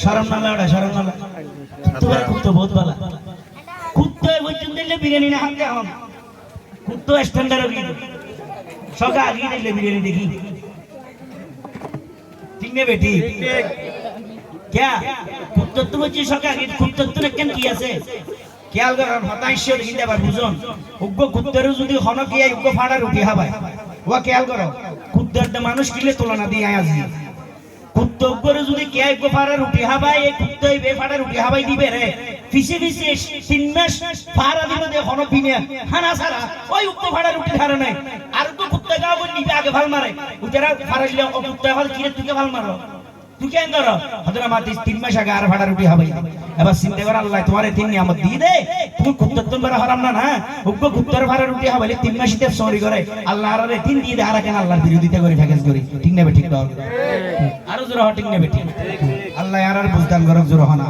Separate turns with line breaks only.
শরম না লাউডা শরম না তোমার কুত্তো বহুত ভালো কুত্তো বলছেন দিলে বিরিয়ানি না হাতে আম কুত্তো স্ট্যান্ডার্ড হয়ে গেল সকা আগে দিলে বিরিয়ানি দেখি ঠিক নেই বেটি क्या কুত্তো তো বলছি সকা আগে কুত্তো তো কেন কি আছে খেয়াল করেন হতাশর কিন্তু আবার বুঝুন উগ্র কুত্তের যদি হন কি উগ্র ফাড়ার উঠি হাবায় ওয়া খেয়াল করো কুত্তেরটা মানুষ কিলে তুলনা দিয়ে আজকে কুত্তো করে যদি কে উগ্র ফাড়ার উঠি হাবায় এই কুত্তো এই বেফাড়ার উঠি হাবাই দিবে রে ফিসে ফিসে 3 মাস ফাড়া দিবে দে হন পিনে হানা সারা ওই উগ্র ফাড়ার উঠি ধারে নাই আর তো কুত্তে গাও বল নিবে আগে ভাল মারে উজারা ফাড়াইলে ও কুত্তে হল কিরে তুই ভাল মারো তুই কেন ধরো হযরত মাতি 3 মাস আগে আর ফাড়ার উঠি হাবাই এবার চিন্তা কর আল্লাহ তোমারে 3 নিয়ামত দিয়ে দে তুমি কুত্তর তো বড় হারাম না না উগ্র কুত্তর ফাড়ার উঠি হাবাইলে 3 মাসিতে সরি করে আল্লাহ আরে 3 দিয়ে দে আর কেন আল্লাহর বিরোধিতা করে থাকেন করি ঠিক নেবে ঠিক দাও আরো জোরে ঠিক নেবে ঠিক আল্লাহ আর বুঝদান করক জোরে হনা